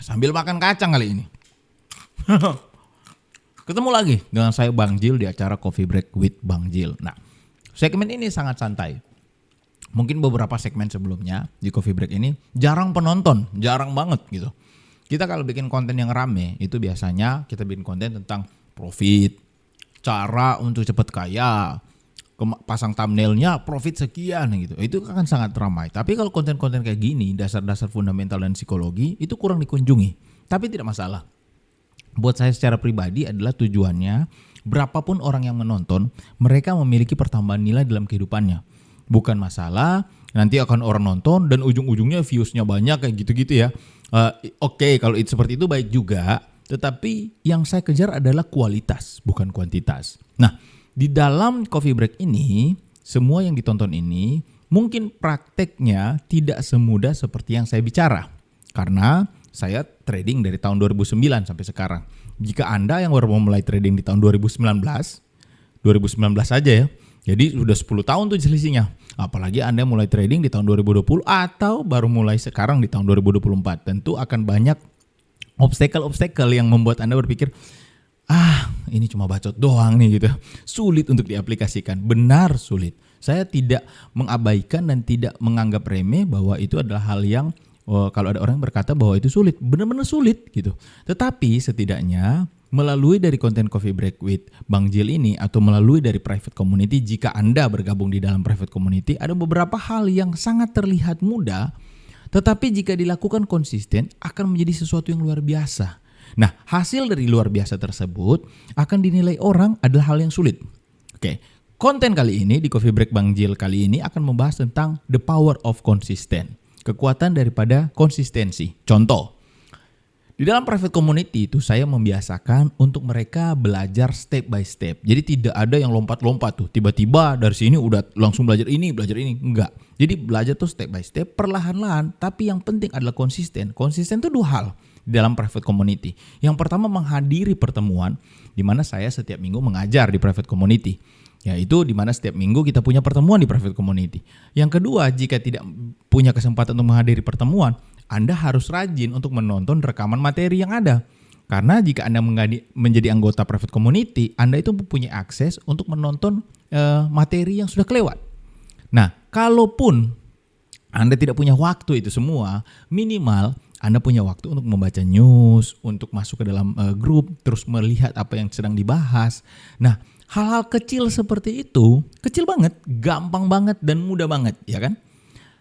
sambil makan kacang kali ini. Ketemu lagi dengan saya Bang Jil di acara Coffee Break with Bang Jil. Nah, segmen ini sangat santai. Mungkin beberapa segmen sebelumnya di Coffee Break ini jarang penonton, jarang banget gitu. Kita kalau bikin konten yang rame itu biasanya kita bikin konten tentang profit, cara untuk cepat kaya, pasang thumbnailnya profit sekian gitu. Itu kan sangat ramai. Tapi kalau konten-konten kayak gini, dasar-dasar fundamental dan psikologi itu kurang dikunjungi. Tapi tidak masalah. Buat saya secara pribadi adalah tujuannya berapapun orang yang menonton, mereka memiliki pertambahan nilai dalam kehidupannya. Bukan masalah nanti akan orang nonton dan ujung-ujungnya viewsnya banyak kayak gitu-gitu ya. Oke, kalau itu seperti itu baik juga. Tetapi yang saya kejar adalah kualitas, bukan kuantitas. Nah, di dalam Coffee Break ini, semua yang ditonton ini mungkin prakteknya tidak semudah seperti yang saya bicara. Karena saya trading dari tahun 2009 sampai sekarang. Jika Anda yang baru memulai trading di tahun 2019 saja ya. Jadi sudah 10 tahun tuh selisihnya. Apalagi Anda mulai trading di tahun 2020 atau baru mulai sekarang di tahun 2024. Tentu akan banyak obstacle yang membuat Anda berpikir, ini cuma bacot doang nih gitu. Sulit untuk diaplikasikan. Benar sulit. Saya tidak mengabaikan dan tidak menganggap remeh bahwa itu adalah hal yang kalau ada orang yang berkata bahwa itu sulit. Benar-benar sulit gitu. Tetapi setidaknya melalui dari konten Coffee Break with Bang Jil ini atau melalui dari private community, jika Anda bergabung di dalam private community, ada beberapa hal yang sangat terlihat mudah, tetapi jika dilakukan konsisten akan menjadi sesuatu yang luar biasa. Nah, hasil dari luar biasa tersebut akan dinilai orang adalah hal yang sulit. Oke, konten kali ini di Coffee Break Bang Jil kali ini akan membahas tentang the power of consistent, kekuatan daripada konsistensi. Contoh, di dalam private community itu saya membiasakan untuk mereka belajar step by step. Jadi tidak ada yang lompat-lompat tuh. Tiba-tiba dari sini udah langsung belajar ini. Enggak. Jadi belajar tuh step by step, perlahan-lahan. Tapi yang penting adalah konsisten. Konsisten tuh dua hal di dalam private community. Yang pertama menghadiri pertemuan di mana saya setiap minggu mengajar di private community. Yaitu di mana setiap minggu kita punya pertemuan di private community. Yang kedua, jika tidak punya kesempatan untuk menghadiri pertemuan, Anda harus rajin untuk menonton rekaman materi yang ada. Karena jika Anda menjadi anggota private community, Anda itu mempunyai akses untuk menonton materi yang sudah kelewat. Nah, kalaupun Anda tidak punya waktu itu semua, minimal Anda punya waktu untuk membaca news, untuk masuk ke dalam grup, terus melihat apa yang sedang dibahas. Nah, hal-hal kecil seperti itu, kecil banget, gampang banget, dan mudah banget, ya kan?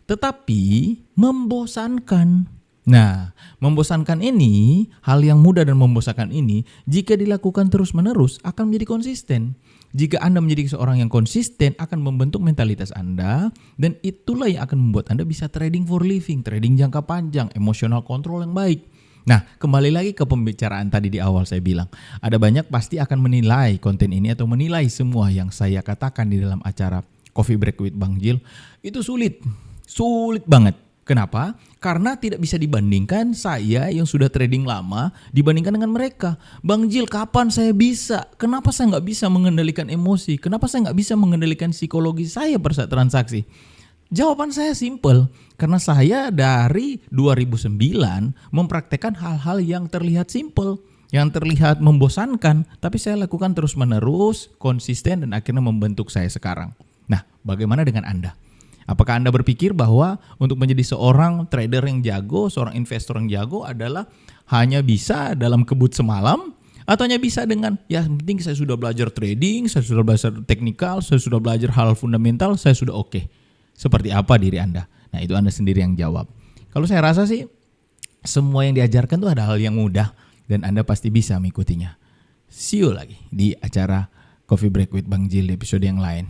Tetapi membosankan. Nah, membosankan ini, hal yang mudah dan membosankan ini, jika dilakukan terus-menerus akan menjadi konsisten. Jika Anda menjadi seorang yang konsisten, akan membentuk mentalitas Anda, dan itulah yang akan membuat Anda bisa trading for living, trading jangka panjang, emotional control yang baik. Nah, kembali lagi ke pembicaraan tadi di awal saya bilang, ada banyak pasti akan menilai konten ini atau menilai semua yang saya katakan di dalam acara Coffee Break with Bang Jil, itu sulit. Sulit banget. Kenapa? Karena tidak bisa dibandingkan saya yang sudah trading lama dibandingkan dengan mereka. Bang Jil, kapan saya bisa? Kenapa saya nggak bisa mengendalikan emosi? Kenapa saya nggak bisa mengendalikan psikologi saya pada saat transaksi? Jawaban saya simple. Karena saya dari 2009 mempraktekkan hal-hal yang terlihat simple, yang terlihat membosankan, tapi saya lakukan terus-menerus, konsisten, dan akhirnya membentuk saya sekarang. Nah, bagaimana dengan Anda? Apakah Anda berpikir bahwa untuk menjadi seorang trader yang jago, seorang investor yang jago adalah hanya bisa dalam kebut semalam? Atau hanya bisa dengan, ya penting saya sudah belajar trading, saya sudah belajar teknikal, saya sudah belajar hal fundamental, saya sudah oke. Seperti apa diri Anda? Nah, itu Anda sendiri yang jawab. Kalau saya rasa sih, semua yang diajarkan itu ada hal yang mudah dan Anda pasti bisa mengikutinya. See you lagi di acara Coffee Break with Bang Jil di episode yang lain.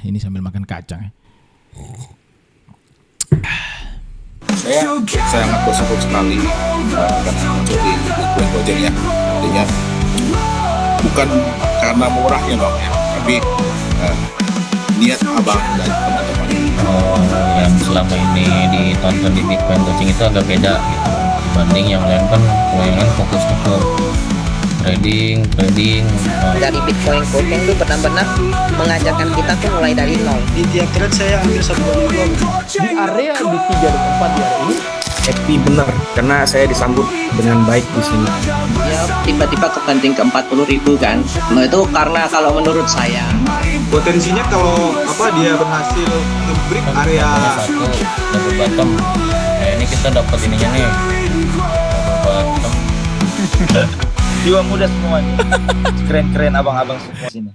Ini sambil makan kacang ya. Saya sangat bersyukur sekali karena muncul di Bitcoin Gojek ya. Artinya bukan karena murahnya Bang ya, tapi niat Abang dan teman-teman yang selama ini ditonton di Bitcoin Coaching itu agak beda gitu dibanding yang lain. Kan kebanyakan fokusnya ke trading. Dari Bitcoin Coaching itu benar-benar mengajarkan kita tuh mulai dari nol. Di tiap trade saya ambil 1 2 Di area di 3 dan 4 di area ini happy bener karena saya disambut dengan baik di sini. Ya tiba-tiba kebanting ke 40.000 kan. Nah, itu karena kalau menurut saya Potensinya kalau dia berhasil nge-break area Contohnya satu double bottom. Nah ini kita dapat ininya nih, double bottom. Jiwa muda semua nih. Keren-keren abang-abang semua sini.